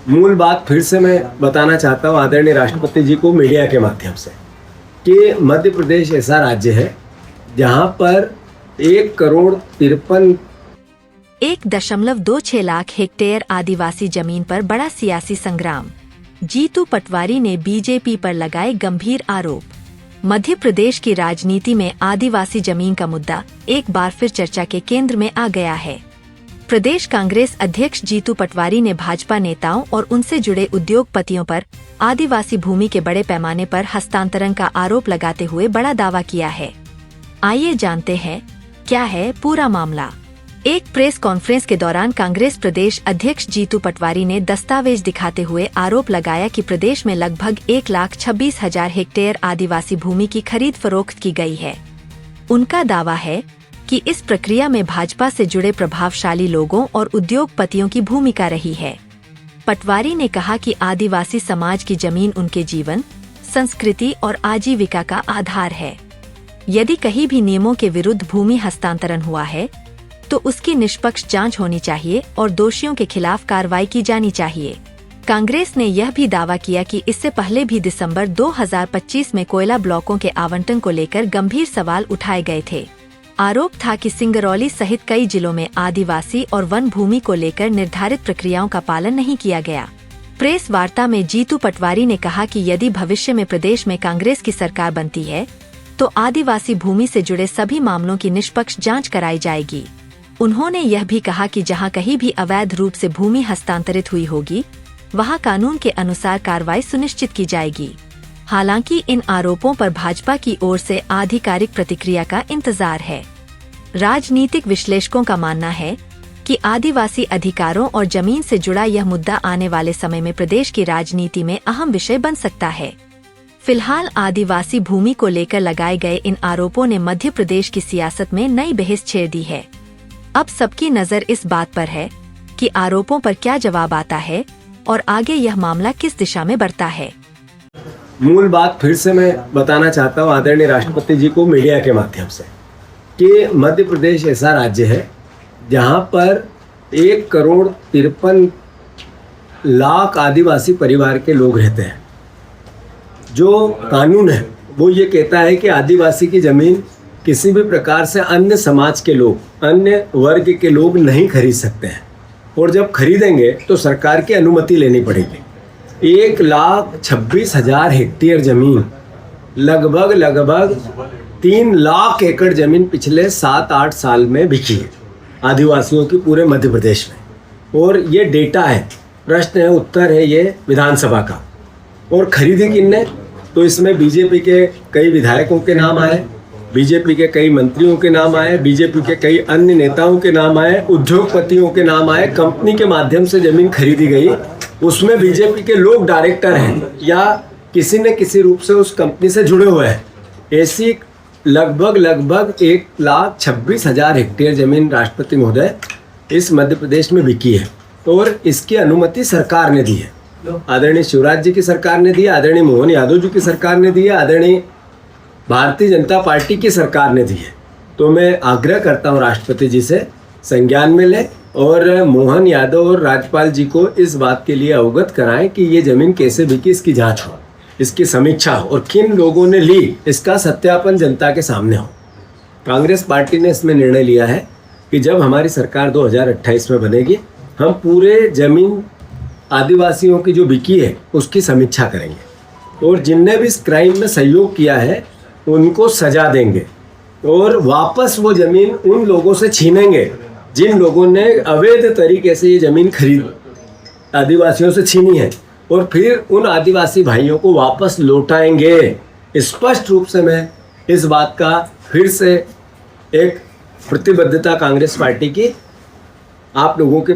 मूल बात फिर से मैं बताना चाहता हूँ आदरणीय राष्ट्रपति जी को मीडिया के माध्यम से कि मध्य प्रदेश ऐसा राज्य है जहाँ पर 1,26 लाख हेक्टेयर आदिवासी जमीन पर बड़ा सियासी संग्राम। जीतू पटवारी ने बीजेपी पर लगाए गंभीर आरोप। मध्य प्रदेश की राजनीति में आदिवासी जमीन का मुद्दा एक बार फिर चर्चा के केंद्र में आ गया है। प्रदेश कांग्रेस अध्यक्ष जीतू पटवारी ने भाजपा नेताओं और उनसे जुड़े उद्योगपतियों पर आदिवासी भूमि के बड़े पैमाने पर हस्तांतरण का आरोप लगाते हुए बड़ा दावा किया है। आइए जानते हैं क्या है पूरा मामला। एक प्रेस कॉन्फ्रेंस के दौरान कांग्रेस प्रदेश अध्यक्ष जीतू पटवारी ने दस्तावेज दिखाते हुए आरोप लगाया कि प्रदेश में लगभग 1,26,000 हेक्टेयर आदिवासी भूमि की खरीद फरोख्त की गई है। उनका दावा है कि इस प्रक्रिया में भाजपा से जुड़े प्रभावशाली लोगों और उद्योगपतियों की भूमिका रही है। पटवारी ने कहा कि आदिवासी समाज की जमीन उनके जीवन, संस्कृति और आजीविका का आधार है। यदि कहीं भी नियमों के विरुद्ध भूमि हस्तांतरण हुआ है तो उसकी निष्पक्ष जांच होनी चाहिए और दोषियों के खिलाफ कार्रवाई की जानी चाहिए। कांग्रेस ने यह भी दावा किया कि इससे पहले भी दिसंबर 2025 में कोयला ब्लॉकों के आवंटन को लेकर गंभीर सवाल उठाए गए थे। आरोप था कि सिंगरौली सहित कई जिलों में आदिवासी और वन भूमि को लेकर निर्धारित प्रक्रियाओं का पालन नहीं किया गया। प्रेस वार्ता में जीतू पटवारी ने कहा कि यदि भविष्य में प्रदेश में कांग्रेस की सरकार बनती है तो आदिवासी भूमि से जुड़े सभी मामलों की निष्पक्ष जांच कराई जाएगी। उन्होंने यह भी कहा कि जहां कहीं भी अवैध रूप से भूमि हस्तांतरित हुई होगी वहां कानून के अनुसार कार्रवाई सुनिश्चित की जाएगी। हालांकि इन आरोपों पर भाजपा की ओर से आधिकारिक प्रतिक्रिया का इंतजार है। राजनीतिक विश्लेषकों का मानना है कि आदिवासी अधिकारों और जमीन से जुड़ा यह मुद्दा आने वाले समय में प्रदेश की राजनीति में अहम विषय बन सकता है। फिलहाल आदिवासी भूमि को लेकर लगाए गए इन आरोपों ने मध्य प्रदेश की सियासत में नई बहस छेड़ दी है। अब सबकी नजर इस बात पर है कि आरोपों पर क्या जवाब आता है और आगे यह मामला किस दिशा में बढ़ता है। मूल बात फिर से मैं बताना चाहता हूँ आदरणीय राष्ट्रपति जी को मीडिया के माध्यम से कि मध्य प्रदेश ऐसा राज्य है जहाँ पर 1,53 लाख आदिवासी परिवार के लोग रहते हैं। जो कानून है वो ये कहता है कि आदिवासी की ज़मीन किसी भी प्रकार से अन्य समाज के लोग, अन्य वर्ग के लोग नहीं खरीद सकते हैं और जब खरीदेंगे तो सरकार की अनुमति लेनी पड़ेगी। 1,26,000 हेक्टेयर ज़मीन, लगभग 3 लाख एकड़ ज़मीन पिछले 7-8 साल में बिकी है आदिवासियों की पूरे मध्य प्रदेश में। और ये डेटा है, प्रश्न है, उत्तर है ये विधानसभा का। और खरीदी किनने? तो इसमें बीजेपी के कई विधायकों के नाम आए, बीजेपी के कई मंत्रियों के नाम आए, बीजेपी के कई अन्य नेताओं के नाम आए, उद्योगपतियों के नाम आए। कंपनी के माध्यम से ज़मीन खरीदी गई, उसमें बीजेपी के लोग डायरेक्टर हैं या किसी न किसी रूप से उस कंपनी से जुड़े हुए हैं। ऐसी लगभग 1,26,000 हेक्टेयर ज़मीन राष्ट्रपति महोदय इस मध्य प्रदेश में बिकी है और इसकी अनुमति सरकार ने दी है। आदरणीय शिवराज जी की सरकार ने दी है, आदरणीय मोहन यादव जी की सरकार ने दी है, आदरणीय भारतीय जनता पार्टी की सरकार ने दी है। तो मैं आग्रह करता हूं राष्ट्रपति जी से संज्ञान में लें और मोहन यादव और राज्यपाल जी को इस बात के लिए अवगत कराएं कि ये ज़मीन कैसे बिकी, इसकी जांच हो, इसकी समीक्षा हो और किन लोगों ने ली इसका सत्यापन जनता के सामने हो। कांग्रेस पार्टी ने इसमें निर्णय लिया है कि जब हमारी सरकार 2028 में बनेगी हम पूरे ज़मीन आदिवासियों की जो बिकी है उसकी समीक्षा करेंगे और जिनने भी इस क्राइम में सहयोग किया है उनको सजा देंगे और वापस वो ज़मीन उन लोगों से छीनेंगे जिन लोगों ने अवैध तरीके से ये ज़मीन खरीद आदिवासियों से छीनी है और फिर उन आदिवासी भाइयों को वापस लौटाएंगे। स्पष्ट रूप से मैं इस बात का फिर से एक प्रतिबद्धता कांग्रेस पार्टी की आप लोगों के